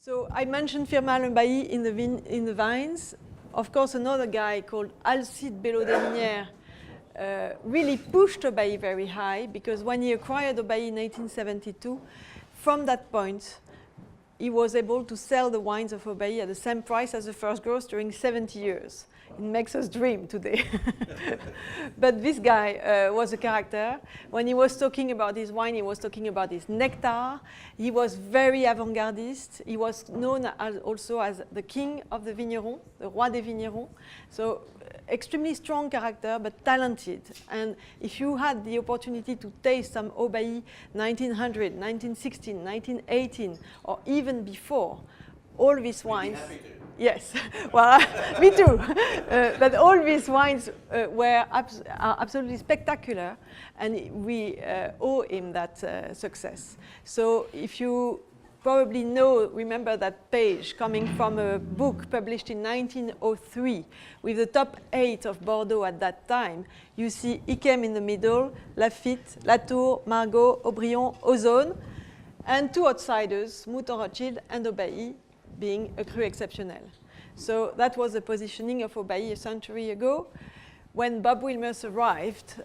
So I mentioned Firmin Lebailly in the vines. Of course, another guy called Alcide Belot Desminières really pushed Aubailly very high, because when he acquired Aubailly in 1872, from that point, he was able to sell the wines of Aubailly at the same price as the first growers during 70 years. It makes us dream today. But this guy was a character. When he was talking about his wine, he was talking about his nectar. He was very avant-gardist. He was known also as the king of the vigneron, the roi des vignerons. So extremely strong character, but talented. And if you had the opportunity to taste some Aubailly 1900, 1916, 1918, or even before, all these wines. Yes, well, me too. But all these wines are absolutely spectacular, and we owe him that success. So if you probably remember that page coming from a book published in 1903 with the top 8 of Bordeaux at that time, you see Yquem in the middle, Lafite, Latour, Margaux, Aubryon, Ozone, and 2 outsiders, Mouton Rothschild and Aubailly, being a cru exceptionnel. So that was the positioning of Aubailly a century ago. When Bob Wilmers arrived,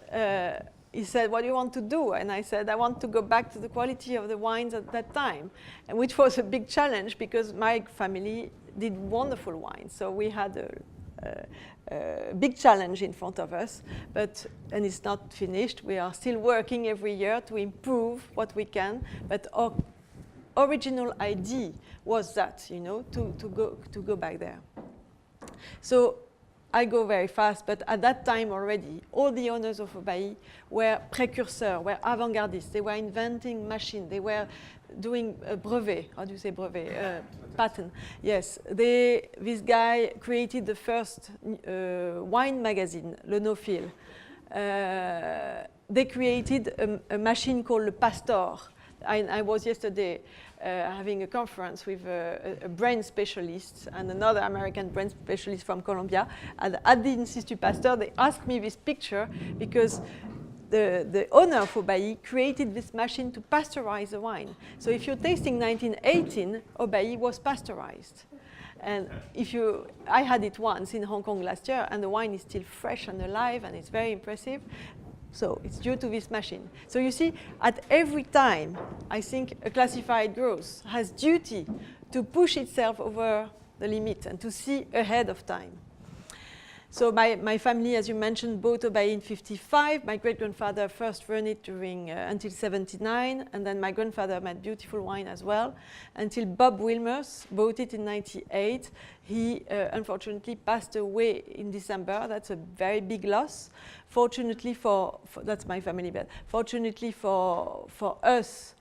he said, "What do you want to do?" And I said, "I want to go back to the quality of the wines at that time," and which was a big challenge, because my family did wonderful wines. So we had a big challenge in front of us, and it's not finished. We are still working every year to improve what we can, but our original idea was that, to go back there. So I go very fast, but at that time already, all the owners of Aubailly were precursors, were avant-gardists. They were inventing machines. They were doing a brevet. How do you say brevet? Patent. Yes. This guy created the first wine magazine, Le Nophile. They created a machine called Le Pastor. I was yesterday having a conference with a brain specialist and another American brain specialist from Columbia. And at the Institut Pasteur, they asked me this picture because the owner of Aubailly created this machine to pasteurize the wine. So if you're tasting 1918, Aubailly was pasteurized. And I had it once in Hong Kong last year, and the wine is still fresh and alive, and it's very impressive. So it's due to this machine. So you see, at every time, I think a classified growth has duty to push itself over the limit and to see ahead of time. So my family, as you mentioned, bought Aubailly in 55. My great-grandfather first ran it until 79, and then my grandfather made beautiful wine as well, until Bob Wilmers bought it in 98. He unfortunately passed away in December. That's a very big loss. Fortunately that's my family, but fortunately for us,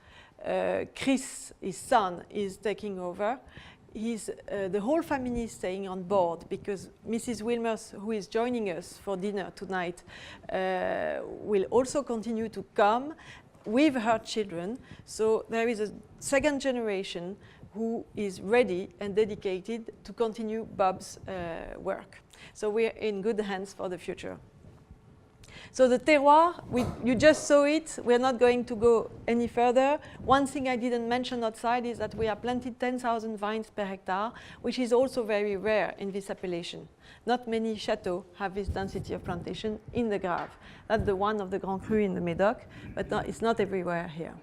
Chris, his son, is taking over. The whole family is staying on board, because Mrs. Wilmers, who is joining us for dinner tonight, will also continue to come with her children. So there is a second generation who is ready and dedicated to continue Bob's work. So we're in good hands for the future. So the terroir, you just saw it. We're not going to go any further. One thing I didn't mention outside is that we have planted 10,000 vines per hectare, which is also very rare in this appellation. Not many chateaux have this density of plantation in the Grave. That's the one of the Grand Cru in the Médoc, but it's not everywhere here.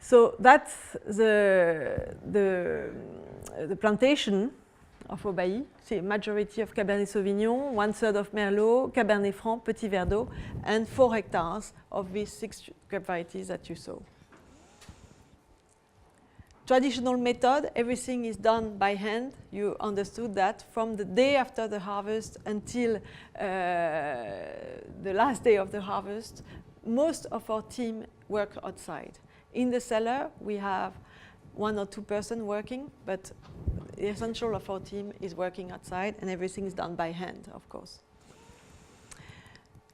So that's the plantation of Aubailly. C'est a majority of Cabernet Sauvignon, 1/3 of Merlot, Cabernet Franc, Petit Verdot, and 4 hectares of these 6 grape varieties that you saw. Traditional method, everything is done by hand. You understood that from the day after the harvest until the last day of the harvest. Most of our team work outside. In the cellar, we have 1 or 2 persons working, but the essential of our team is working outside, and everything is done by hand, of course.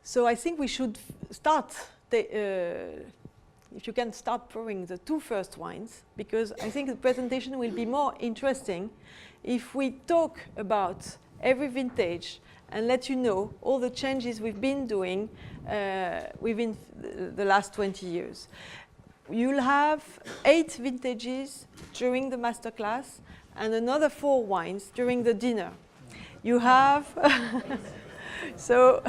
So I think we should start, if you can start pouring the 2 first wines, because I think the presentation will be more interesting if we talk about every vintage and let you know all the changes we've been doing within the last 20 years. you'll have 8 vintages during the masterclass and another 4 wines during the dinner. You have, so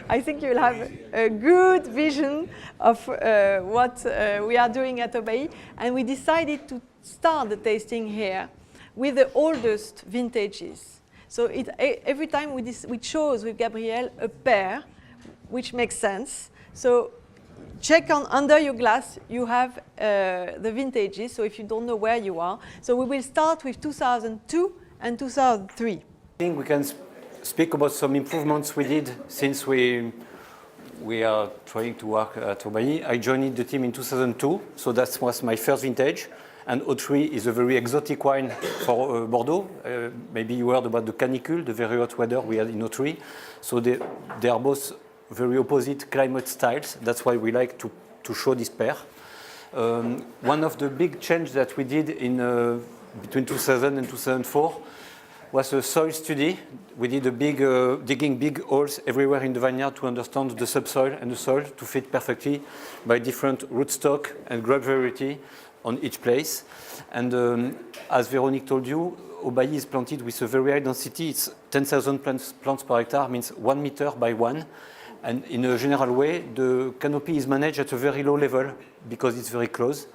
I think you'll have a good vision of what we are doing at Obéi. And we decided to start the tasting here with the oldest vintages. So every time we chose with Gabriel a pair, which makes sense. So check under your glass, you have the vintages, so if you don't know where you are. So we will start with 2002 and 2003. I think we can speak about some improvements we did since we are trying to work at Obéi. I joined the team in 2002, so that was my first vintage. And 03 is a very exotic wine for Bordeaux. Maybe you heard about the canicule, the very hot weather we had in 03. So they are both very opposite climate styles. That's why we like to show this pair. One of the big changes that we did in between 2000 and 2004 was a soil study. We did a big digging big holes everywhere in the vineyard to understand the subsoil and the soil to fit perfectly by different rootstock and grape variety on each place. And as Véronique told you, Obéi is planted with a very high density. It's 10,000 plants per hectare, means 1 meter by 1. And in a general way, the canopy is managed at a very low level because it's very close.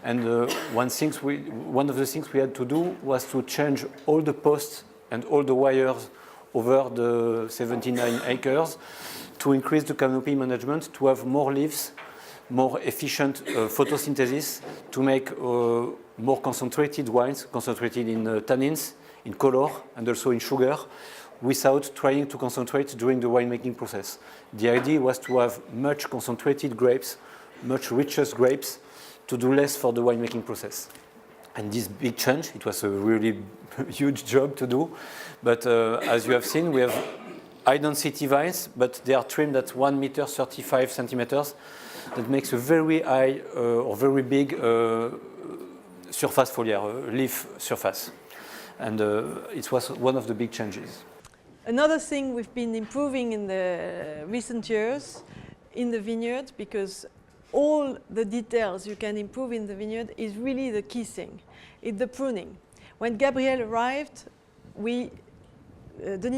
And one of the things we had to do was to change all the posts and all the wires over the 79 acres to increase the canopy management, to have more leaves, more efficient photosynthesis, to make more concentrated wines, concentrated in tannins, in color, and also in sugar, without trying to concentrate during the winemaking process. The idea was to have much concentrated grapes, much richer grapes, to do less for the winemaking process. And this big change, it was a really huge job to do, but as you have seen, we have high density vines, but they are trimmed at 1 meter 35 centimeters. That makes a very high or very big surface foliar, leaf surface. And it was one of the big changes. Another thing we've been improving in the recent years in the vineyard, because all the details you can improve in the vineyard is really the key thing. It's the pruning. When Gabriel arrived, Denis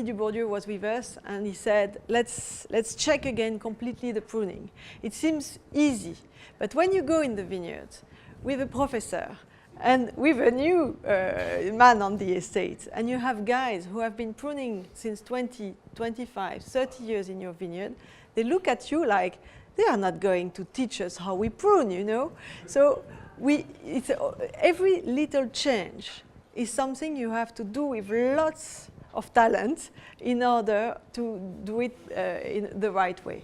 Dubourdieu was with us and he said, let's check again completely the pruning. It seems easy, but when you go in the vineyard with a professor and with a new man on the estate, and you have guys who have been pruning since 20, 25, 30 years in your vineyard, they look at you like, they are not going to teach us how we prune, you know? So every little change is something you have to do with lots of talent in order to do it in the right way.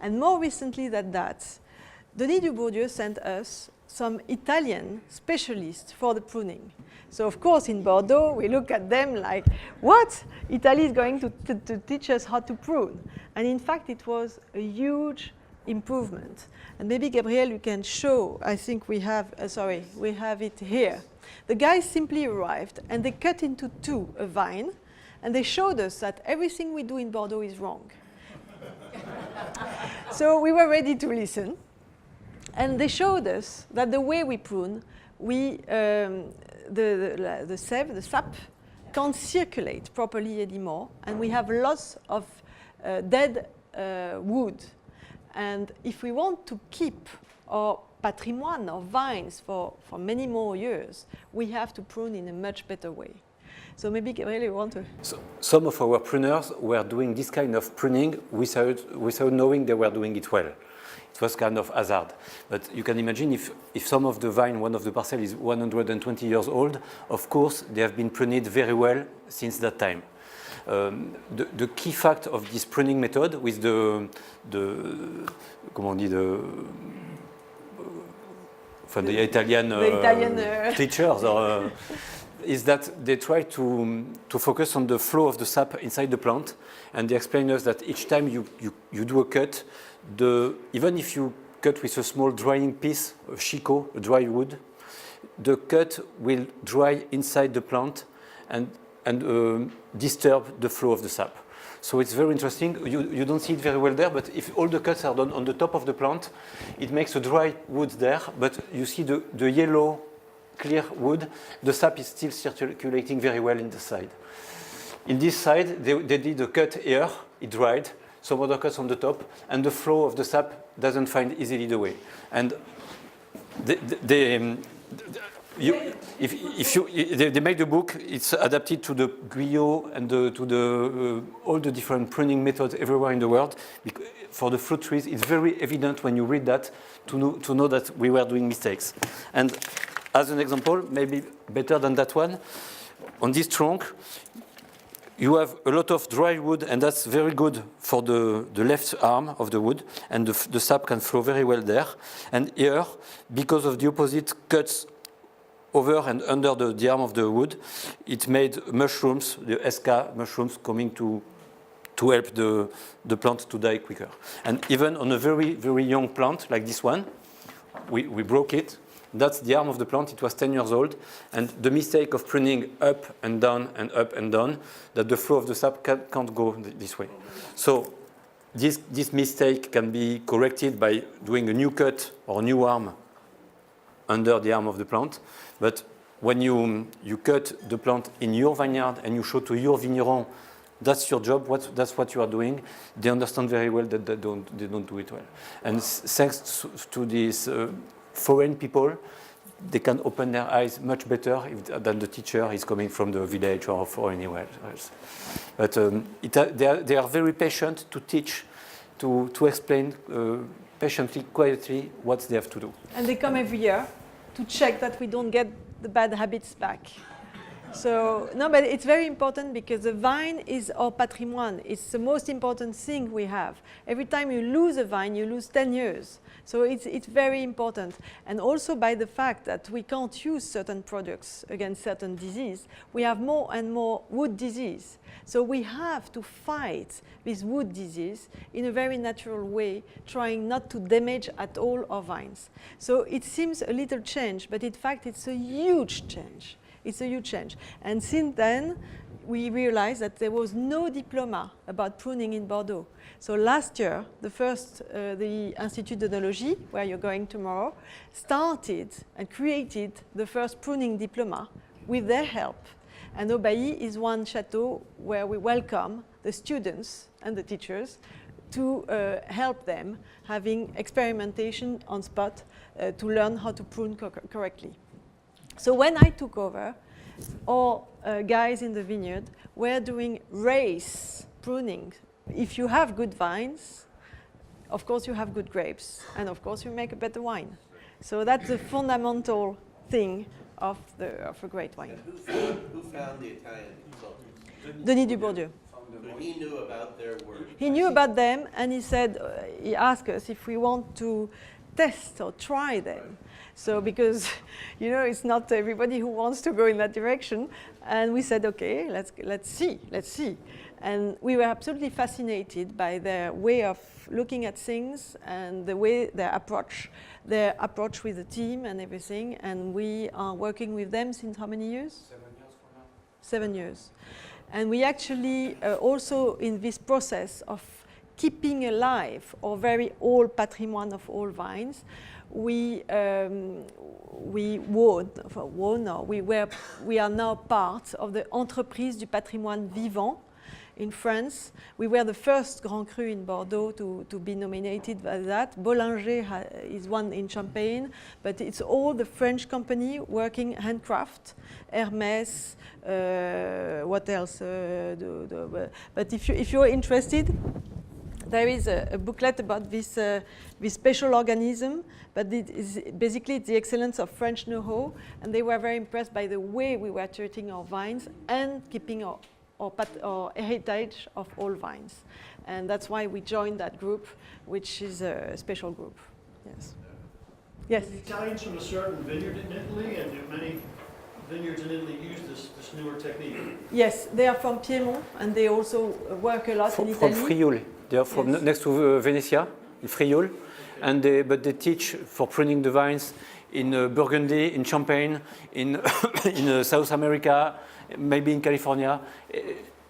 And more recently than that, Denis Dubourdieu sent us some Italian specialists for the pruning. So of course in Bordeaux, we look at them like, what? Italy is going to teach us how to prune. And in fact, it was a huge improvement. And maybe Gabriel, you can show, I think we have it here. The guys simply arrived and they cut into two a vine, and they showed us that everything we do in Bordeaux is wrong. So we were ready to listen. And they showed us that the way we prune, the sap can't circulate properly anymore, and we have lots of dead wood. And if we want to keep our patrimoine, our vines for many more years, we have to prune in a much better way. So maybe Gabriel, you want to? So some of our pruners were doing this kind of pruning without knowing they were doing it well. It was kind of hazard. But you can imagine if some of the vine, one of the parcel is 120 years old, of course they have been pruned very well since that time. The key fact of this pruning method with the Italian teachers is that they try to focus on the flow of the sap inside the plant, and they explain us that each time you do a cut, even if you cut with a small drying piece of shiko, a dry wood, the cut will dry inside the plant and disturb the flow of the sap. So it's very interesting. You don't see it very well there, but if all the cuts are done on the top of the plant, it makes a dry wood there, but you see the yellow, clear wood, the sap is still circulating very well in the side. In this side, they did a cut here, it dried, some other cuts on the top, and the flow of the sap doesn't find easily the way. And they make the book, it's adapted to the Guyot and to all the different pruning methods everywhere in the world. For the fruit trees, it's very evident when you read that to know that we were doing mistakes. And as an example, maybe better than that one, on this trunk, you have a lot of dry wood, and that's very good for the left arm of the wood, and the sap can flow very well there. And here, because of the opposite cuts over and under the arm of the wood, it made mushrooms, the SK mushrooms, coming to help the plant to die quicker. And even on a very, very young plant like this one, we broke it. That's the arm of the plant. It was 10 years old. And the mistake of pruning up and down, that the flow of the sap can't go this way. So this mistake can be corrected by doing a new cut or new arm under the arm of the plant. But when you cut the plant in your vineyard and you show to your vigneron, that's your job, that's what you are doing, they understand very well that they don't do it well. And thanks to these foreign people, they can open their eyes much better than the teacher is coming from the village or anywhere else. But they are very patient to teach, to explain patiently, quietly what they have to do. And they come every year to check that we don't get the bad habits back. So, no, but it's very important because the vine is our patrimoine. It's the most important thing we have. Every time you lose a vine, you lose 10 years. So it's very important. And also by the fact that we can't use certain products against certain disease, we have more and more wood disease. So we have to fight this wood disease in a very natural way, trying not to damage at all our vines. So it seems a little change, but in fact it's a huge change. It's a huge change. And since then, we realized that there was no diploma about pruning in Bordeaux. So last year, the Institut d'Oenologie, where you're going tomorrow, started and created the first pruning diploma with their help. And Aubailly is one chateau where we welcome the students and the teachers to help them having experimentation on spot to learn how to prune correctly. So when I took over, all guys in the vineyard were doing race pruning. If you have good vines, of course you have good grapes, and of course you make a better wine. So that's the fundamental thing of a great wine. Who found the Italian consultants? Denis Dubourdieu. So he knew about their work. He knew about them, and he said, he asked us if we want to test or try them. So because, you know, it's not everybody who wants to go in that direction. And we said, okay, let's see. And we were absolutely fascinated by their way of looking at things and the way their approach with the team and everything. And we are working with them since how many years? 7 years from now. 7 years. And we actually also in this process of keeping alive our very old patrimoine of all vines, we are now part of the Entreprise du Patrimoine Vivant in France. We were the first Grand Cru in Bordeaux to be nominated by that. Bollinger is one in Champagne, but it's all the French company working handcraft, Hermès, what else? But if you're interested, there is a booklet about this special organism, but it is basically the excellence of French know-how, and they were very impressed by the way we were treating our vines and keeping our heritage of all vines. And that's why we joined that group, which is a special group. Yes. Yes? The Italians from a certain vineyard in Italy, and do many vineyards in Italy use this newer technique? Yes, they are from Piedmont, and they also work a lot in Italy. From Friuli. They are from next to Venezia, in Friuli, but they teach for pruning the vines in Burgundy, in Champagne, in South America, maybe in California.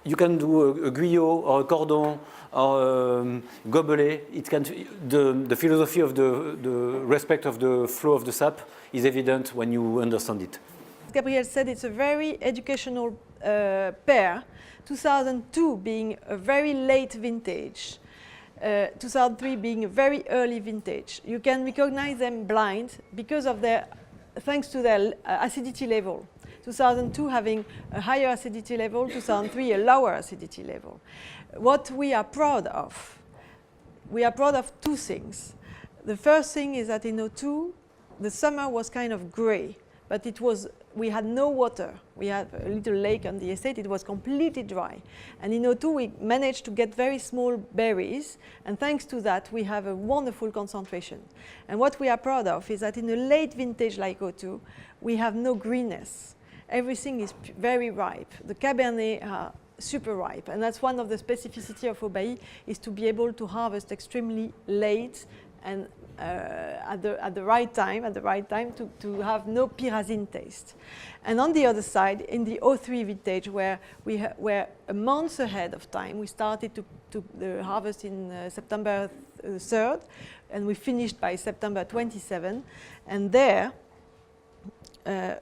you can do a Guyot or a Cordon or Gobelet. It can, the philosophy of the respect of the flow of the sap is evident when you understand it. Gabriel said it's a very educational pair, 2002 being a very late vintage, 2003 being a very early vintage. You can recognize them blind because of thanks to their acidity level. 2002 having a higher acidity level, 2003 a lower acidity level. What we are proud of two things. The first thing is that in 2002, the summer was kind of gray, but we had no water. We had a little lake on the estate, it was completely dry. And in 2002 we managed to get very small berries, and thanks to that we have a wonderful concentration. And what we are proud of is that in a late vintage like 2002, we have no greenness. Everything is very ripe. The Cabernet are super ripe, and that's one of the specificities of Aubailly, is to be able to harvest extremely late and at the right time to have no pyrazine taste. And on the other side, in the 2003 vintage, where we were a month ahead of time, we started to harvest in September 3rd, and we finished by September 27, and there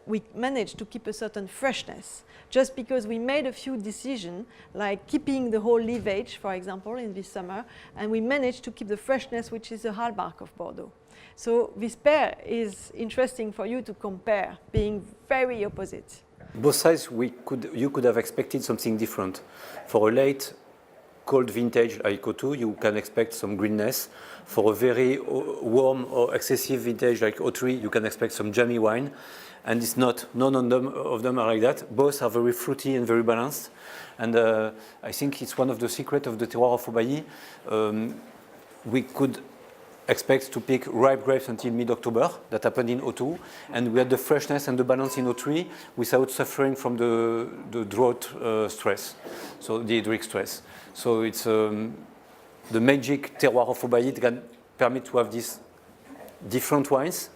we managed to keep a certain freshness, just because we made a few decisions, like keeping the whole leafage, for example, in this summer, and we managed to keep the freshness, which is the hallmark of Bordeaux. So this pair is interesting for you to compare, being very opposite. Both sides, you could have expected something different. For a late cold vintage like 2002, you can expect some greenness. For a very warm or excessive vintage like 2003, you can expect some jammy wine. And it's not, none of them are like that. Both are very fruity and very balanced. And I think it's one of the secrets of the terroir of Aubailly. We could expect to pick ripe grapes until mid-October. That happened in 2002. And we had the freshness and the balance in 2003 without suffering from the drought stress, so the hydric stress. So it's the magic terroir of Aubailly can permit to have these different wines,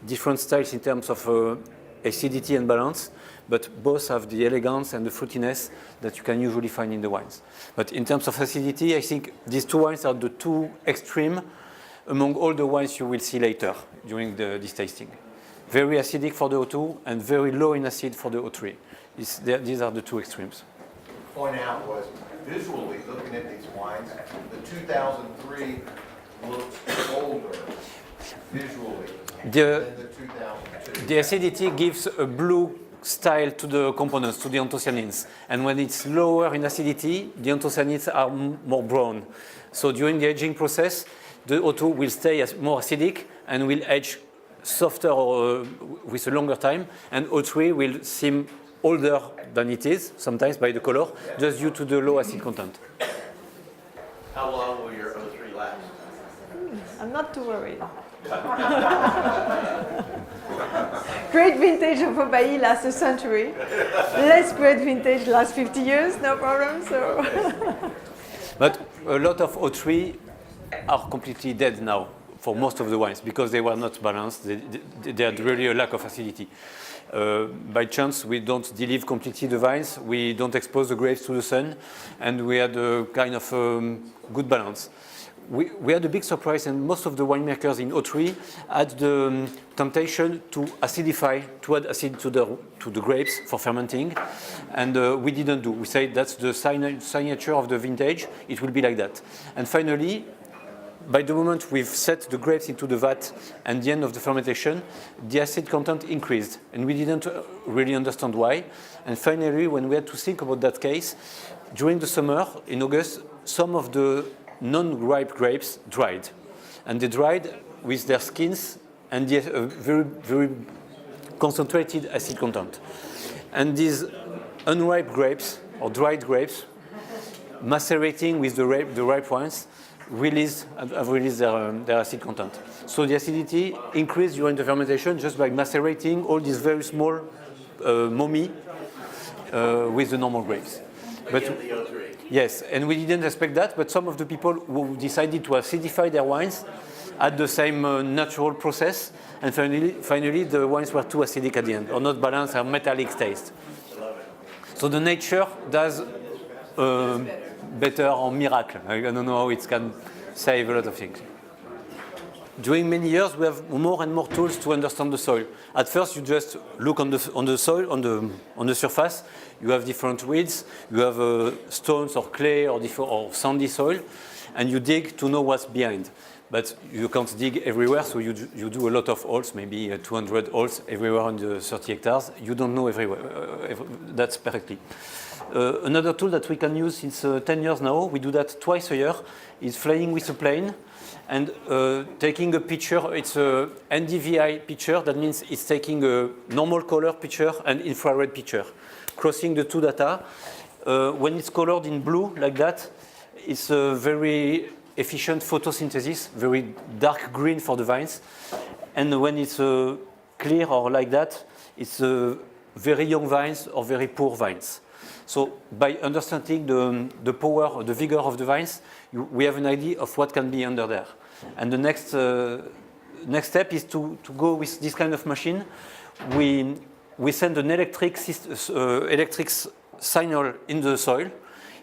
different styles in terms of acidity and balance, but both have the elegance and the fruitiness that you can usually find in the wines. But in terms of acidity, I think these two wines are the two extreme among all the wines you will see later during this tasting. Very acidic for the 2002 and very low in acid for the 2003. These are the two extremes. Point out was visually looking at these wines, the 2003 looks older visually than the 2002. The acidity gives a blue style to the components, to the anthocyanins. And when it's lower in acidity, the anthocyanins are more brown. So during the aging process, the 2002 will stay more acidic and will age softer or with a longer time. And 2003 will seem older than it is, sometimes by the color, just due to the low acid content. How long will your 03 last? I'm not too worried. Great vintage of Aubailly lasts a century. Less great vintage lasts 50 years, no problem. So. But a lot of 03 are completely dead now for most of the wines because they were not balanced. They had really a lack of acidity. By chance, we don't deleave completely the vines, we don't expose the grapes to the sun, and we had a kind of good balance. We had a big surprise, and most of the winemakers in 03 had the temptation to acidify, to add acid to the grapes for fermenting, and we didn't do. We said that's the signature of the vintage, it will be like that. And finally, by the moment we've set the grapes into the vat and the end of the fermentation, the acid content increased, and we didn't really understand why. And finally, when we had to think about that case, during the summer, in August, some of the non-ripe grapes dried, and they dried with their skins and the very, very concentrated acid content. And these unripe grapes or dried grapes, macerating with the ripe wines, have released their acid content. So the acidity increased during the fermentation just by macerating all these very small mommy with the normal grapes. But Again, the 03. yes, and we didn't expect that, but some of the people who decided to acidify their wines had the same natural process, and finally the wines were too acidic at the end, or not balanced, or metallic taste. So the nature does better or miracle. I don't know how it can save a lot of things. During many years, we have more and more tools to understand the soil. At first, you just look on the soil, on the surface. You have different weeds. You have stones or clay or sandy soil, and you dig to know what's behind. But you can't dig everywhere, so you do a lot of holes, maybe 200 holes everywhere on the 30 hectares. You don't know everywhere. That's perfectly. Another tool that we can use since 10 years now, we do that twice a year, is flying with a plane and taking a picture. It's a NDVI picture. That means it's taking a normal color picture and infrared picture, crossing the two data. When it's colored in blue like that, it's a very efficient photosynthesis, very dark green for the vines. And when it's clear or like that, it's very young vines or very poor vines. So by understanding the power, the vigor of the vines, we have an idea of what can be under there. And the next step is to go with this kind of machine. We send an electric signal in the soil.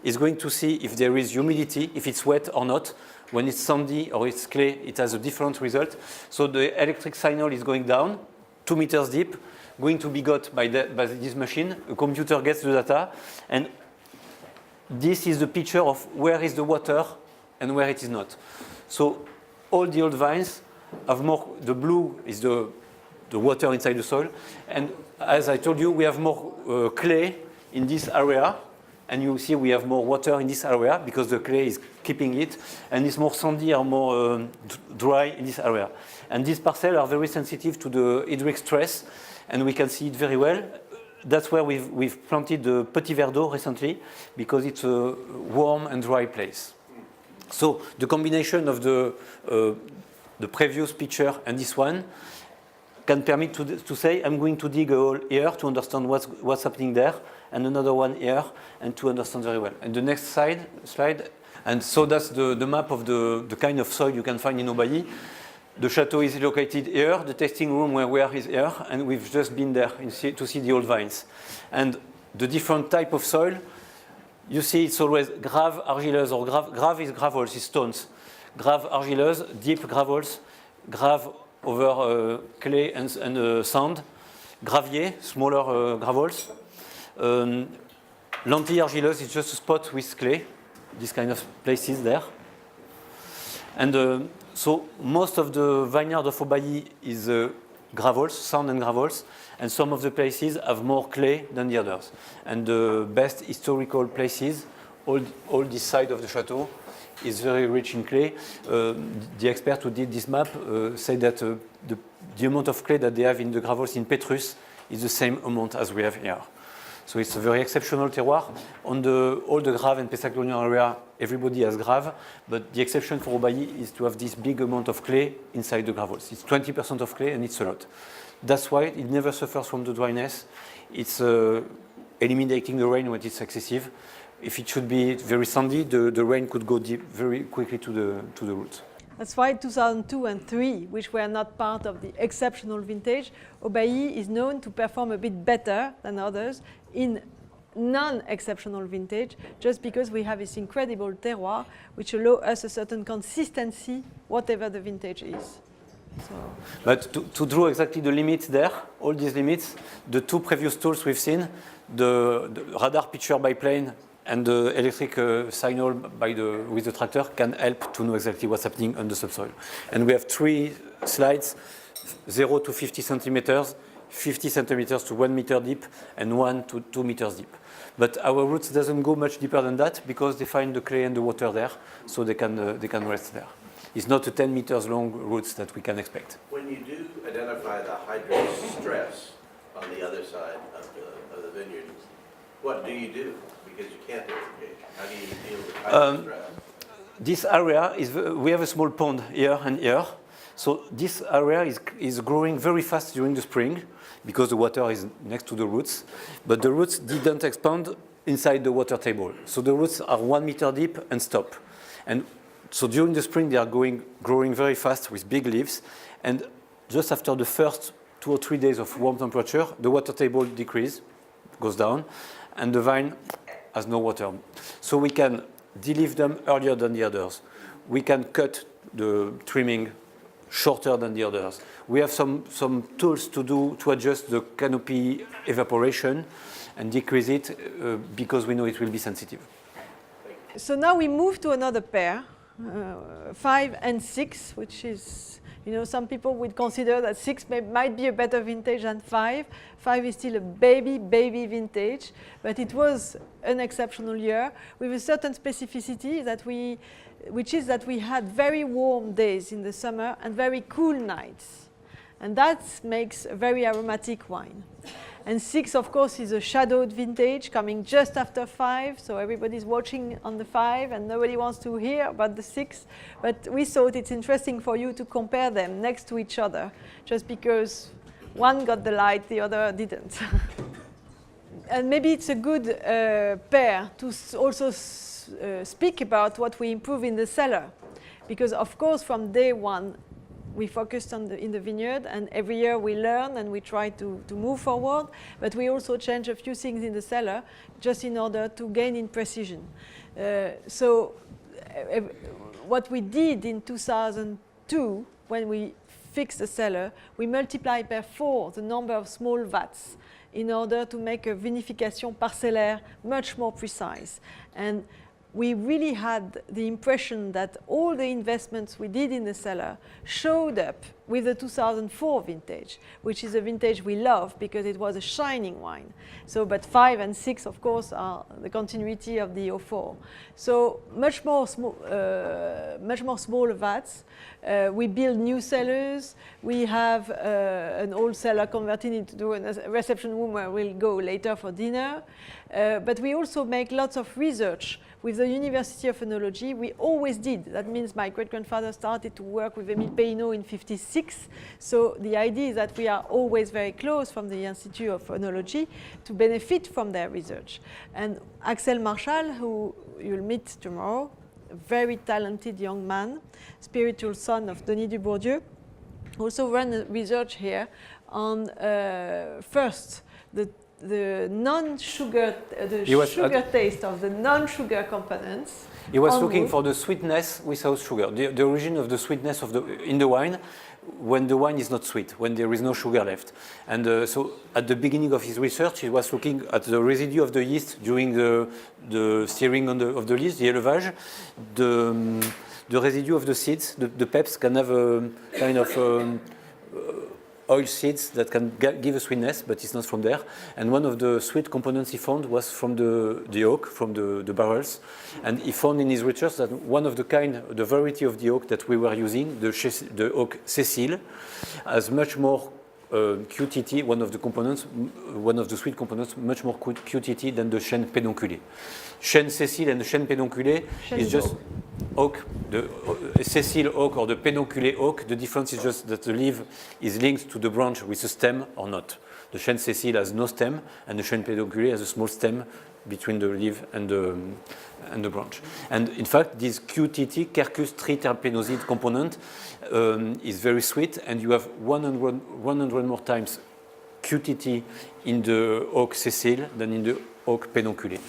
It's going to see if there is humidity, if it's wet or not. When it's sandy or it's clay, it has a different result. So the electric signal is going down, 2 meters deep, going to be got by this machine. A computer gets the data, and this is the picture of where is the water and where it is not. So all the old vines have more, the blue is the water inside the soil, and as I told you, we have more clay in this area. And you see we have more water in this area because the clay is keeping it, and it's more sandy or more dry in this area. And these parcels are very sensitive to the hydric stress, and we can see it very well. That's where we've planted the Petit Verdot recently, because it's a warm and dry place. So the combination of the previous picture and this one can permit to say, I'm going to dig a hole here to understand what's happening there, and another one here, and to understand very well. And the next slide, and so that's the map of the kind of soil you can find in Aubailly. The chateau is located here, the testing room where we are is here, and we've just been there to see the old vines. And the different type of soil, you see it's always grave, argileuse, or grave is gravels, is stones. Grave, argileuse, deep gravels, grave over clay and sand, gravier, smaller gravels. Lentille argileuse is just a spot with clay, this kind of places there. And so most of the vineyard of Aubailly is gravels, sand and gravels, and some of the places have more clay than the others. And the best historical places, all this side of the chateau, is very rich in clay. The expert who did this map said that the amount of clay that they have in the gravels in Petrus is the same amount as we have here. So it's a very exceptional terroir. On all the Grave and Pessac-Lognan area, everybody has Grave, but the exception for Aubailly is to have this big amount of clay inside the gravels. It's 20% of clay, and it's a lot. That's why it never suffers from the dryness. It's eliminating the rain when it's excessive. If it should be very sandy, the rain could go deep very quickly to the roots. That's why 2002 and 2003, which were not part of the exceptional vintage, Aubailly is known to perform a bit better than others in non-exceptional vintage, just because we have this incredible terroir which allow us a certain consistency, whatever the vintage is. So. But to draw exactly the limits there, all these limits, the two previous tools we've seen, the radar picture by plane and the electric signal with the tractor can help to know exactly what's happening on the subsoil. And we have 3 slides, 0 to 50 centimeters, 50 centimeters to 1 meter deep, and 1 to 2 meters deep. But our roots doesn't go much deeper than that because they find the clay and the water there, so they can rest there. It's not a 10 meters long roots that we can expect. When you do identify the hydric stress on the other side of the vineyard, what do you do? Because you can't irrigate. How do you deal with hydric stress? This area we have a small pond here and here. So this area is growing very fast during the spring because the water is next to the roots, but the roots didn't expand inside the water table. So the roots are 1 meter deep and stop. And so during the spring, they are growing very fast with big leaves. And just after the first 2 or 3 days of warm temperature, the water table goes down, and the vine has no water. So we can deleaf them earlier than the others. We can cut the trimming shorter than the others. We have some tools to adjust the canopy evaporation and decrease it because we know it will be sensitive. So now we move to another pair, 5 and 6, which is, some people would consider that 6 might be a better vintage than 5. 5 is still a baby vintage, but it was an exceptional year with a certain specificity which is that we had very warm days in the summer and very cool nights. And that makes a very aromatic wine. And 6, of course, is a shadowed vintage coming just after 5. So everybody's watching on the 5 and nobody wants to hear about the 6. But we thought it's interesting for you to compare them next to each other, just because one got the light, the other didn't. And maybe it's a good pair to also speak about what we improve in the cellar. Because, of course, from day one, we focused in the vineyard, and every year we learn and we try to move forward, but we also change a few things in the cellar just in order to gain in precision. What we did in 2002, when we fixed the cellar, we multiplied by 4 the number of small vats in order to make a vinification parcellaire much more precise. And we really had the impression that all the investments we did in the cellar showed up with the 2004 vintage, which is a vintage we love because it was a shining wine. But 5 and 6, of course, are the continuity of the 04. So much more smaller vats. We build new cellars. We have an old cellar converted into a reception room where we'll go later for dinner. But we also make lots of research with the University of Œnologie. We always did. That means my great-grandfather started to work with Émile Peynaud in 1956. So the idea is that we are always very close from the Institute of Œnologie to benefit from their research. And Axel Marshall, who you'll meet tomorrow, a very talented young man, spiritual son of Denis Dubourdieu, also ran research here on first the non-sugar, sugar taste of the non-sugar components. He was looking for the sweetness without sugar, the origin of the sweetness in the wine, when the wine is not sweet, when there is no sugar left. And so at the beginning of his research, he was looking at the residue of the yeast during the steering of the yeast, the élevage, the residue of the seeds. The peps can have a kind of oil seeds that can give a sweetness, but it's not from there. And one of the sweet components he found was from the oak, from the barrels. And he found in his research that one of the variety of the oak that we were using, the oak Cécile, has much more QTT, one of the sweet components, much more QTT than the chêne pédonculé. Chêne Cécile and the chêne pédonculé is just oak, the Cécile oak or the pédonculé oak. The difference is just that the leaf is linked to the branch with a stem or not. The chêne Cécile has no stem, and the chêne pédonculé has a small stem between the leaf and the branch. And in fact, this QTT, Quercus triterpenoside component, is very sweet, and you have 100 more times QTT in the oak Cécile than in the oak pédonculé.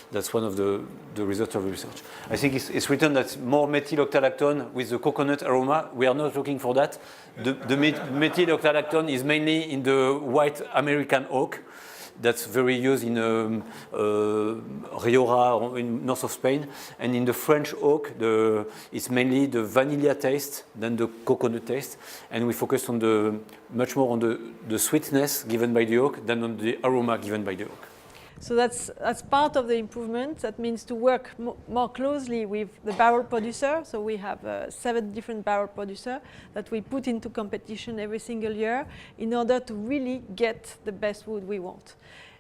That's one of the results of the research. I think it's written that more methyl octalactone with the coconut aroma. We are not looking for that. The methyl octalactone is mainly in the white American oak. That's very used in Rioja or in north of Spain. And in the French oak, it's mainly the vanilla taste than the coconut taste. And we focus on much more on the sweetness given by the oak than on the aroma given by the oak. So that's part of the improvement. That means to work more closely with the barrel producer. So we have 7 different barrel producers that we put into competition every single year in order to really get the best wood we want.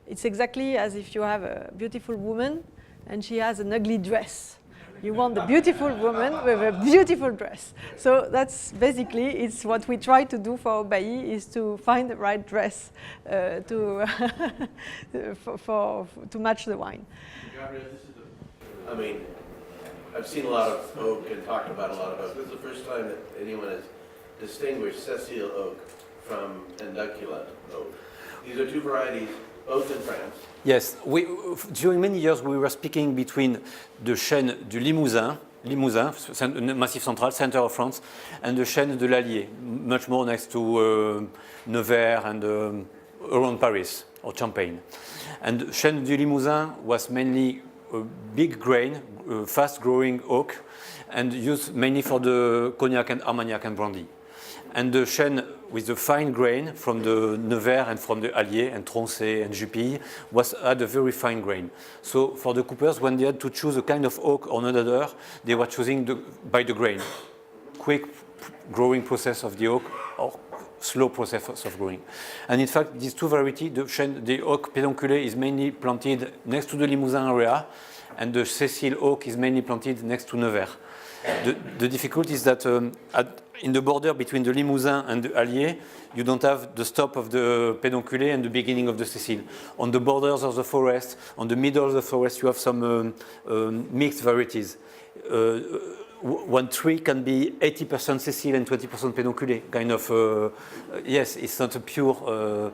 It's exactly as if you have a beautiful woman and she has an ugly dress. You want the beautiful woman with a beautiful dress. So that's basically, it's what we try to do for Bailly, is to find the right dress to match the wine. I mean, I've seen a lot of oak and talked about a lot of oak. This is the first time that anyone has distinguished Cécile oak from Enduncula oak. These are 2 varieties both in France. Yes, during many years we were speaking between the chêne du Limousin, Massif Central, center of France, and the chêne de l'Allier, much more next to Nevers and around Paris or Champagne. And chêne du Limousin was mainly a big grain, fast-growing oak, and used mainly for the cognac and Armagnac and brandy. And the chêne with the fine grain from the Nevers and from the Allier and Tronchet and Jupille had a very fine grain. So for the coopers, when they had to choose a kind of oak or another, they were choosing by the grain. Quick growing process of the oak or slow process of growing. And in fact, these two varieties, the oak pédonculé is mainly planted next to the Limousin area, and the Cécile oak is mainly planted next to Nevers. The difficulty is that in the border between the Limousin and the Allier, you don't have the stop of the pédonculé and the beginning of the Cécile. On the borders of the forest, on the middle of the forest, you have some mixed varieties. One tree can be 80% Cécile and 20% pédonculé, kind of, yes, it's not a pure.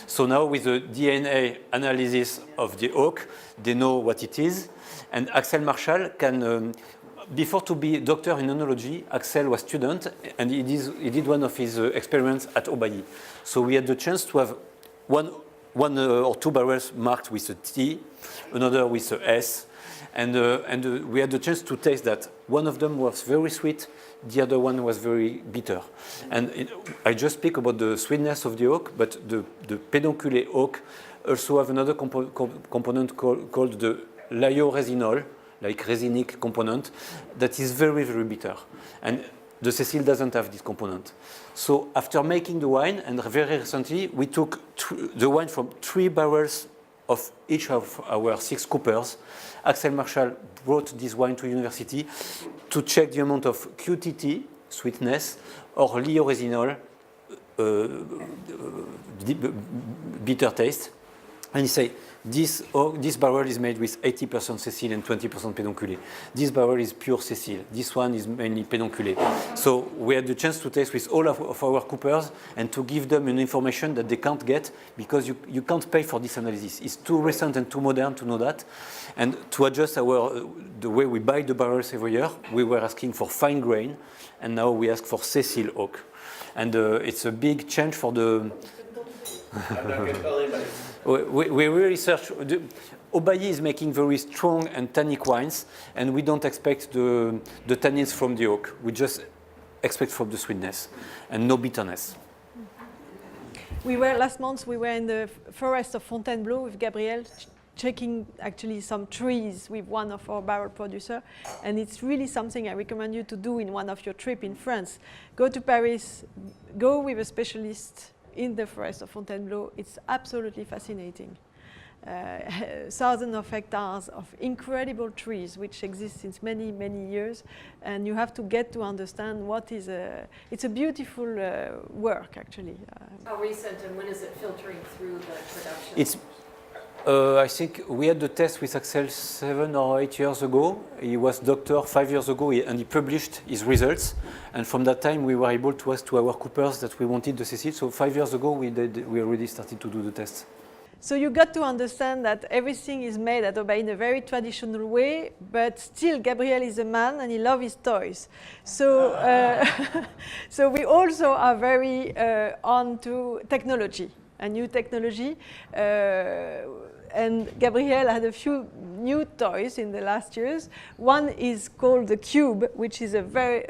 So now with the DNA analysis of the oak, they know what it is. And Axel Marshall can, before to be a doctor in oenology, Axel was student, and he did one of his experiments at Aubailly. So we had the chance to have one or two barrels marked with a T, another with a S, and we had the chance to taste that. One of them was very sweet, the other one was very bitter. And I just speak about the sweetness of the oak, but the pédonculé oak also have another component called the laiorésinol, like resinic component, that is very, very bitter. And the Cécile doesn't have this component. So after making the wine, and very recently, we took the wine from 3 barrels of each of our 6 coopers. Axel Marshall brought this wine to university to check the amount of QTT, sweetness, or laiorésinol, bitter taste. And he said, this barrel is made with 80% Cécile and 20% pédonculé. This barrel is pure Cécile. This one is mainly pédonculé. So we had the chance to taste with all of our coopers and to give them an information that they can't get because you can't pay for this analysis. It's too recent and too modern to know that. And to adjust the way we buy the barrels every year, we were asking for fine grain, and now we ask for Cécile oak. And it's a big change for the... I'm not going to tell anybody. We really search. Aubailly is making very strong and tannic wines, and we don't expect the tannins from the oak. We just expect from the sweetness and no bitterness. Last month we were in the forest of Fontainebleau with Gabriel, checking actually some trees with one of our barrel producers, and it's really something I recommend you to do in one of your trips in France. Go to Paris, go with a specialist in the forest of Fontainebleau. It's absolutely fascinating. Thousands of hectares of incredible trees which exist since many, many years, and you have to get to understand what is it's a beautiful work actually. How recent and when is it filtering through the production? It's I think we had the test with Axel 7 or 8 years ago. He was doctor 5 years ago, and he published his results. And from that time, we were able to ask to our coopers that we wanted the Cécile. So 5 years ago, we already started to do the tests. So you got to understand that everything is made at Aubailly in a very traditional way, but still Gabriel is a man and he loves his toys. So, so we also are very on to technology, a new technology. And Gabriel had a few new toys in the last years. One is called the Cube, which is a very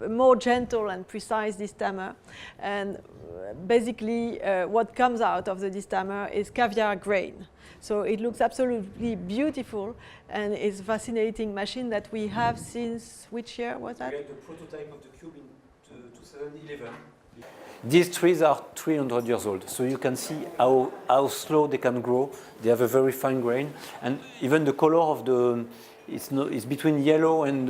more gentle and precise distammer. And basically, what comes out of the distammer is caviar grain. So it looks absolutely beautiful, and it's a fascinating machine that we have since which year was that? We had the prototype of the Cube in 2011. These trees are 300 years old, so you can see how slow they can grow. They have a very fine grain, and even the color of it's between yellow and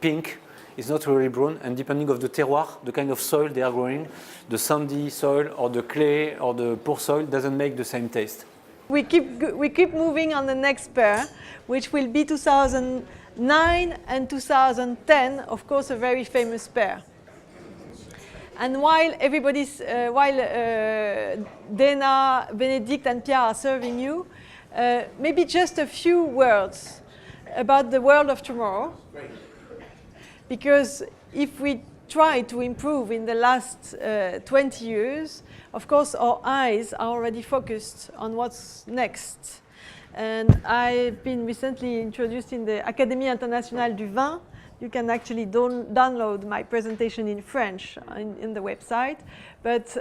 pink. It's not really brown, and depending on the terroir, the kind of soil they are growing, the sandy soil or the clay or the poor soil doesn't make the same taste. We keep moving on the next pair, which will be 2009 and 2010, of course, a very famous pair. And while Dana, Benedict, and Pierre are serving you, maybe just a few words about the world of tomorrow. Because if we try to improve in the last 20 years, of course, our eyes are already focused on what's next. And I've been recently introduced in the Académie Internationale du Vin. You can actually download my presentation in French in the website. But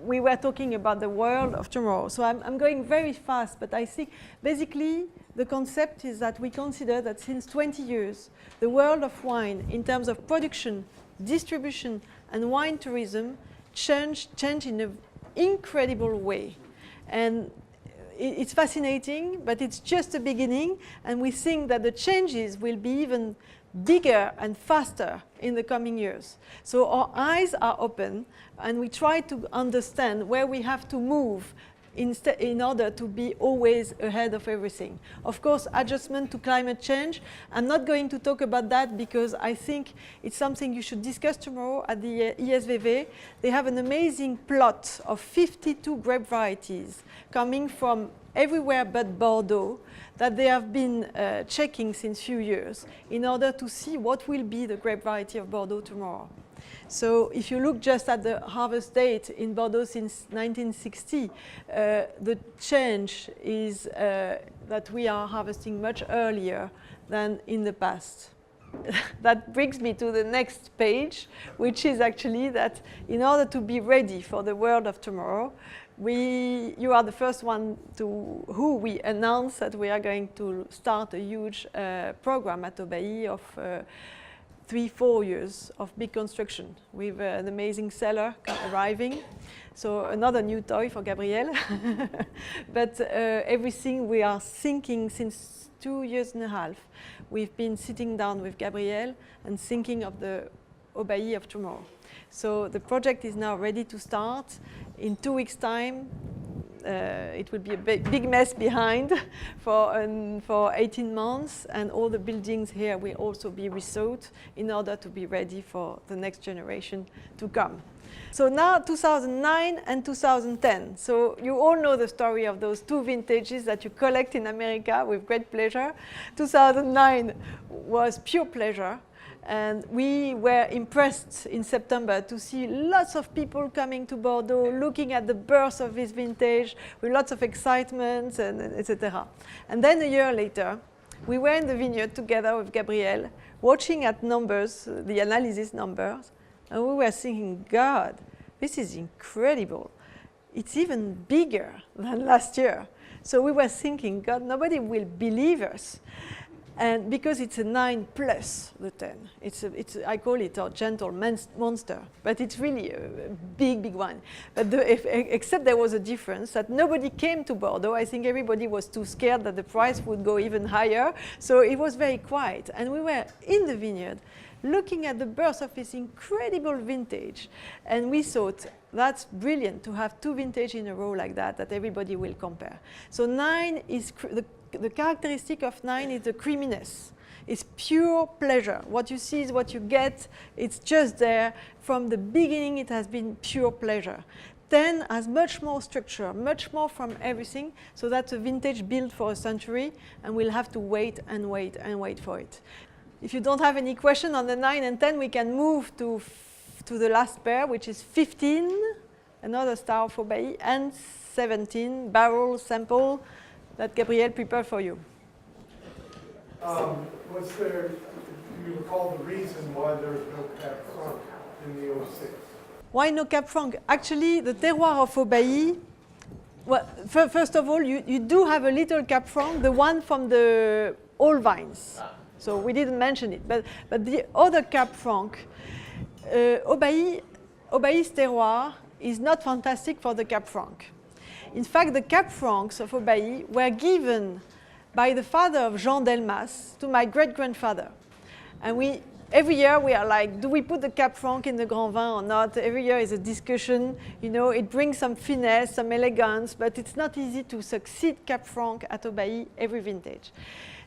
we were talking about the world of tomorrow. So I'm going very fast, but I think basically the concept is that we consider that since 20 years, the world of wine in terms of production, distribution, and wine tourism changed in an incredible way. And it's fascinating, but it's just the beginning, and we think that the changes will be even bigger and faster in the coming years. So our eyes are open, and we try to understand where we have to move in order to be always ahead of everything. Of course, adjustment to climate change, I'm not going to talk about that because I think it's something you should discuss tomorrow at the ISVV. They have an amazing plot of 52 grape varieties coming from everywhere but Bordeaux that they have been checking since few years in order to see what will be the grape variety of Bordeaux tomorrow. So if you look just at the harvest date in Bordeaux since 1960, the change is that we are harvesting much earlier than in the past. That brings me to the next page, which is actually that in order to be ready for the world of tomorrow, you are the first one who we announced that we are going to start a huge program at Aubailly of 3-4 years of big construction with an amazing cellar arriving. So another new toy for Gabriel. But everything we are thinking since 2.5 years, we've been sitting down with Gabriel and thinking of the Aubailly of tomorrow. So the project is now ready to start. In 2 weeks' time, it will be a big mess behind for 18 months, and all the buildings here will also be rethought in order to be ready for the next generation to come. So now 2009 and 2010. So you all know the story of those 2 vintages that you collect in America with great pleasure. 2009 was pure pleasure. And we were impressed in September to see lots of people coming to Bordeaux, looking at the birth of this vintage with lots of excitement, and etc. And then a year later, we were in the vineyard together with Gabriel, watching at numbers, the analysis numbers, and we were thinking, God, this is incredible. It's even bigger than last year. So we were thinking, God, nobody will believe us. And because it's a 9 plus the 10, I call it a gentle monster, but it's really a big one. But except there was a difference that nobody came to Bordeaux. I think everybody was too scared that the price would go even higher. So it was very quiet. And we were in the vineyard looking at the birth of this incredible vintage. And we thought, that's brilliant to have 2 vintages in a row like that everybody will compare. So 9 is the characteristic of 9 is the creaminess. It's pure pleasure. What you see is what you get. It's just there. From the beginning, it has been pure pleasure. 10 has much more structure, much more from everything. So that's a vintage built for a century, and we'll have to wait and wait and wait for it. If you don't have any question on the 9 and 10, we can move to the last pair, which is 15, another star of Aubailly, and 17, barrel sample, that Gabriel prepared for you. Was there, do you recall the reason why there was no Cab Franc in the 06? Why no Cab Franc? Actually, the terroir of Aubailly, well, first of all, you do have a little Cab Franc, the one from the old vines. So we didn't mention it, but the other Cab Franc, Aubailly's terroir is not fantastic for the Cab Franc. In fact, the Cab Francs of Aubailly were given by the father of Jean Delmas to my great-grandfather. And every year we are like, do we put the Cab Franc in the Grand Vin or not? Every year is a discussion. You know, it brings some finesse, some elegance, but it's not easy to succeed Cab Franc at Aubailly every vintage.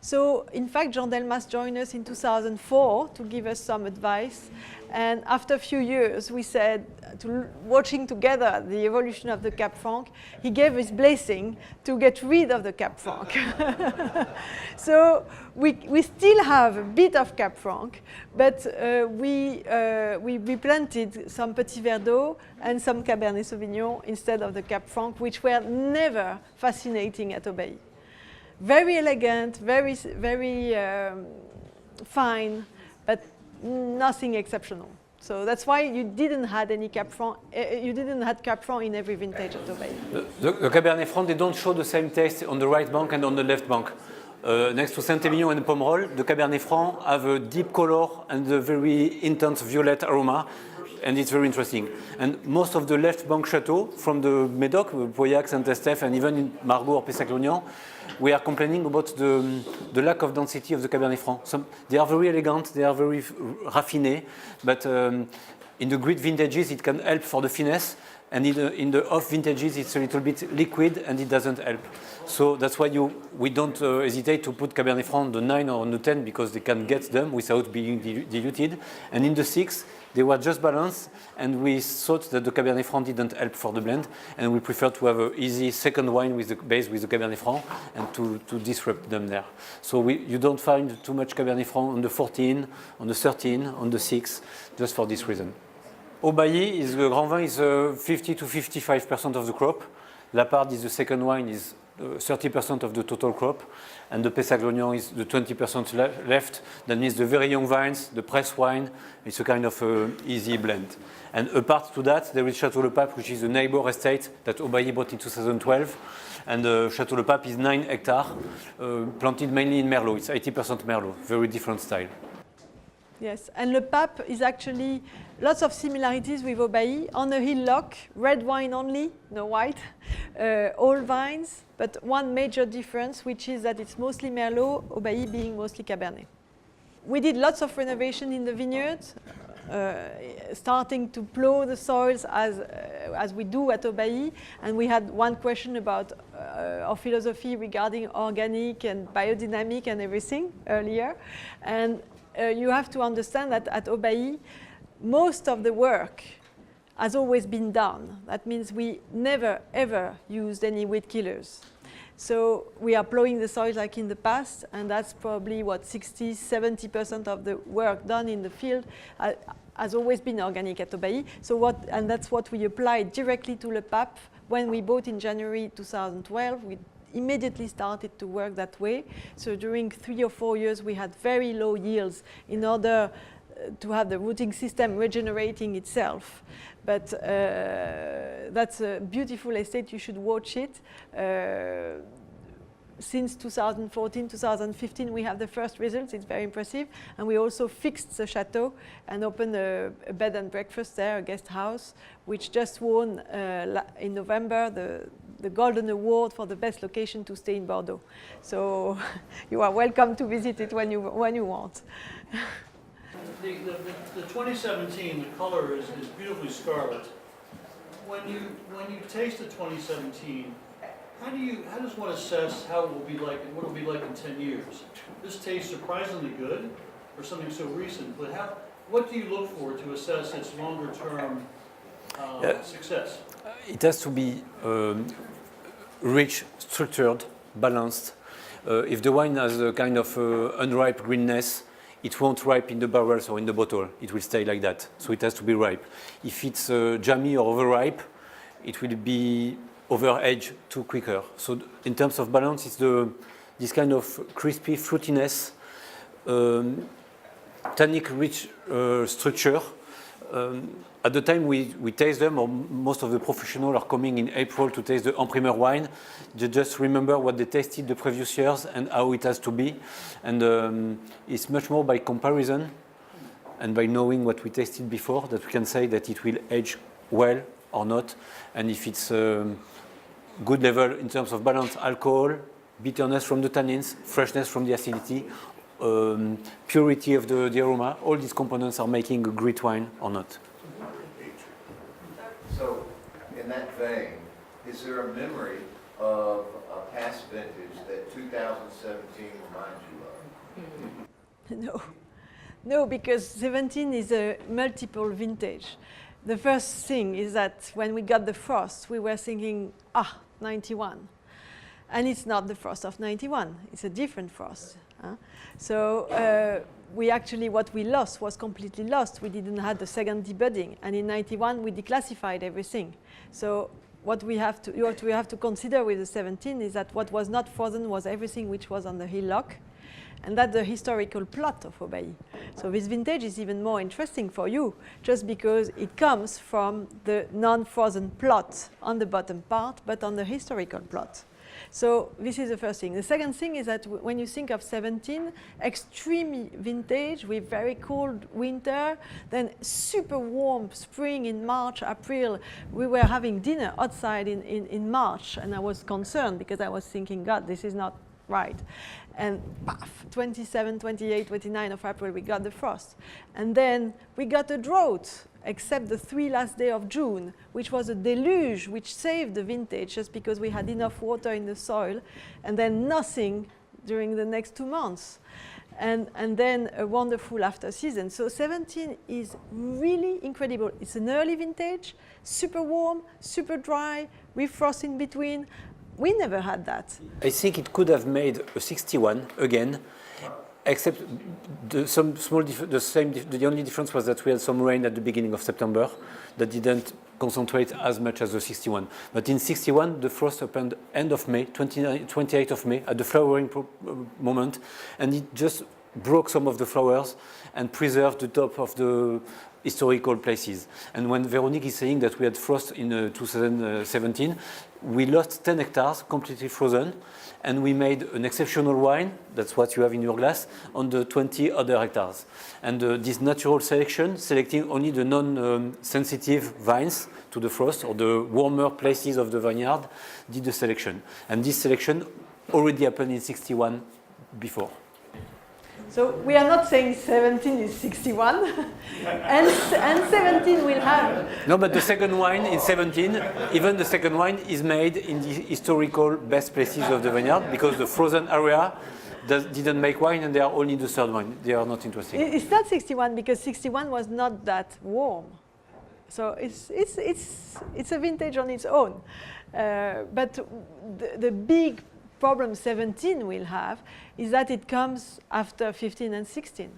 So in fact, Jean Delmas joined us in 2004 to give us some advice. And after a few years, we said, watching together the evolution of the Cap Franc, he gave his blessing to get rid of the Cap Franc. So we still have a bit of Cap Franc, but we replanted some Petit Verdot and some Cabernet Sauvignon instead of the Cap Franc, which were never fascinating at Aubailly. Very elegant, very fine, but nothing exceptional. So that's why you didn't have any Cap Franc. You didn't have Cap Franc in every vintage at Aubailly. The Cabernet Franc, they don't show the same taste on the right bank and on the left bank. Next to Saint-Émilion and Pomerol, the Cabernet Franc have a deep color and a very intense violet aroma, and it's very interesting. And most of the left bank chateaux from the Médoc, Pauillac, Saint-Estèphe, and even in Margaux or Pessac-Lognan, we are complaining about the lack of density of the Cabernet Franc. They are very elegant, they are very raffinés, but in the great vintages it can help for the finesse, and in the off vintages it's a little bit liquid and it doesn't help. So that's why we don't hesitate to put Cabernet Franc on the 9 or on the 10 because they can get them without being diluted. And in the 6, they were just balanced, and we thought that the Cabernet Franc didn't help for the blend, and we prefer to have an easy second wine with the base with the Cabernet Franc and to disrupt them there. So you don't find too much Cabernet Franc on the 14, on the 13, on the 6, just for this reason. Aubailly, the Grand Vin is 50 to 55% of the crop. Lapard is the second wine, is 30% of the total crop, and the Pessac-Lognan is the 20% left. That means the very young vines, the press wine, it's a kind of easy blend. And apart to that, there is Château Le Pape, which is a neighbor estate that Aubailly bought in 2012. And Château Le Pape is 9 hectares, planted mainly in Merlot. It's 80% Merlot, very different style. Yes, and Le Pape is actually lots of similarities with Aubailly. On a hillock, red wine only, no white, all vines, but one major difference, which is that it's mostly Merlot, Aubailly being mostly Cabernet. We did lots of renovation in the vineyards, starting to plow the soils as we do at Aubailly, and we had one question about our philosophy regarding organic and biodynamic and everything earlier, and you have to understand that at Aubailly, most of the work has always been done. That means we never ever used any weed killers. So we are plowing the soil like in the past, and that's probably what 60–70% of the work done in the field has always been organic at Aubailly. And that's what we applied directly to Le Pape when we bought in January 2012. We immediately started to work that way. So during 3 or 4 years, we had very low yields in order to have the rooting system regenerating itself. But that's a beautiful estate, you should watch it. Since 2014, 2015, we have the first results, it's very impressive. And we also fixed the chateau and opened a bed and breakfast there, a guest house, which just won in November the Golden Award for the best location to stay in Bordeaux. So you are welcome to visit it when you want. The 2017, the color is beautifully scarlet. When you taste the 2017, how does one assess how it will be like and what it will be like in 10 years? This tastes surprisingly good for something so recent, but what do you look for to assess its longer term success? It has to be rich, structured, balanced. If the wine has a kind of unripe greenness, it won't ripe in the barrels or in the bottle. It will stay like that. So it has to be ripe. If it's jammy or overripe, it will be over-aged too quicker. So in terms of balance, it's this kind of crispy fruitiness, tannic rich structure. At the time we taste them, or most of the professionals are coming in April to taste the Emprimer wine. They just remember what they tasted the previous years and how it has to be. And it's much more by comparison and by knowing what we tasted before that we can say that it will age well or not. And if it's good level in terms of balance, alcohol, bitterness from the tannins, freshness from the acidity, purity of the aroma, all these components are making a great wine or not. So, in that vein, is there a memory of a past vintage that 2017 reminds you of? No, no, because 17 is a multiple vintage. The first thing is that when we got the frost, we were thinking, 91. And it's not the frost of 91, it's a different frost. So we actually, what we lost was completely lost. We didn't have the second debudding. And in 91, we declassified everything. So what we have to consider with the 17 is that what was not frozen was everything which was on the hillock. And that's the historical plot of Aubailly. So this vintage is even more interesting for you, just because it comes from the non-frozen plot on the bottom part, but on the historical plot. So this is the first thing. The second thing is that when you think of 17, extreme vintage with very cold winter, then super warm spring in March, April. We were having dinner outside in March, and I was concerned because I was thinking, God, this is not right. And 27, 28, 29 of April, we got the frost. And then we got a drought, except the 3 last days of June, which was a deluge, which saved the vintage just because we had enough water in the soil, and then nothing during the next 2 months. And then a wonderful after season. So 17 is really incredible. It's an early vintage, super warm, super dry, with frost in between. We never had that. I think it could have made a 61 again, except the only difference was that we had some rain at the beginning of September that didn't concentrate as much as the 61. But in 61, the frost happened end of May, 28th of May, at the flowering moment, and it just broke some of the flowers and preserved the top of the historical places. And when Véronique is saying that we had frost in 2017, we lost 10 hectares completely frozen, and we made an exceptional wine, that's what you have in your glass, on the 20 other hectares. And this natural selection, selecting only the non-sensitive vines to the frost or the warmer places of the vineyard, did the selection. And this selection already happened in 61 before. So we are not saying 17 is 61, and 17 will have. No, but the second wine in 17, even the second wine is made in the historical best places of the vineyard, because the frozen area didn't make wine, and they are only the third wine. They are not interesting. It's not 61 because 61 was not that warm. So it's a vintage on its own. But the big problem 17 will have is that it comes after 15 and 16.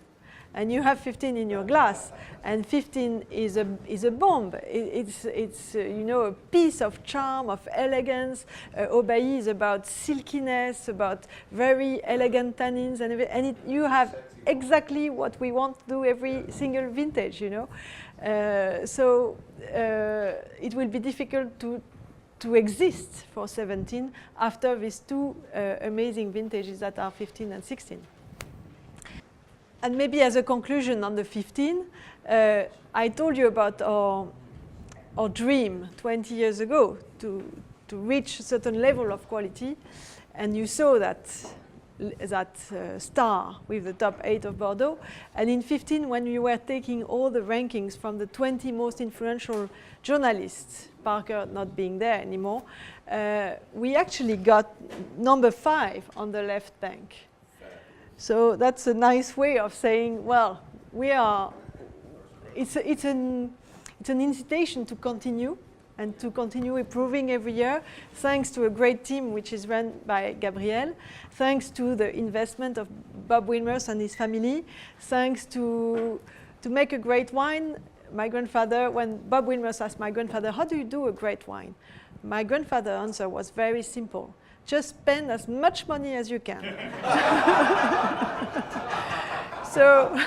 And you have 15 in your glass, and 15 is a bomb. It's you know, a piece of charm, of elegance. Aubailly is about silkiness, about very elegant tannins, and you have exactly what we want to do every single vintage, you know. So it will be difficult to exist for 17 after these two amazing vintages that are 15 and 16. And maybe as a conclusion on the 15, I told you about our dream 20 years ago to reach a certain level of quality, and you saw that star with the top 8 of Bordeaux. And in 15, when we were taking all the rankings from the 20 most influential journalists, Parker not being there anymore, we actually got number 5 on the left bank. So that's a nice way of saying, well, we are. It's an incitation to continue and to continue improving every year, thanks to a great team which is run by Gabriel, thanks to the investment of Bob Wilmers and his family, thanks to make a great wine. My grandfather, when Bob Wilmers asked my grandfather, how do you do a great wine? My grandfather's answer was very simple. Just spend as much money as you can. So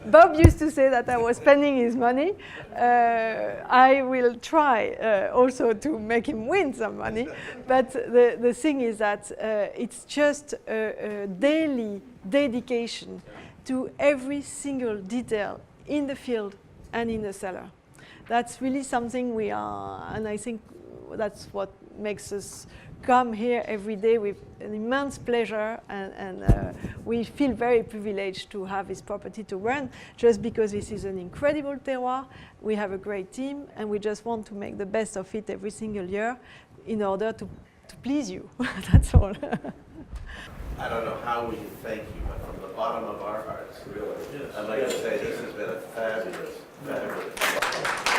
Bob used to say that I was spending his money. I will try also to make him win some money. But the thing is that it's just a daily dedication to every single detail in the field and in the cellar. That's really something we are, and I think that's what makes us come here every day with an immense pleasure, and we feel very privileged to have this property to run, just because this is an incredible terroir. We have a great team, and we just want to make the best of it every single year in order to to please you. That's all. I don't know how we can thank you, but from the bottom of our hearts, really, I'd like to say this has been a fabulous, fabulous.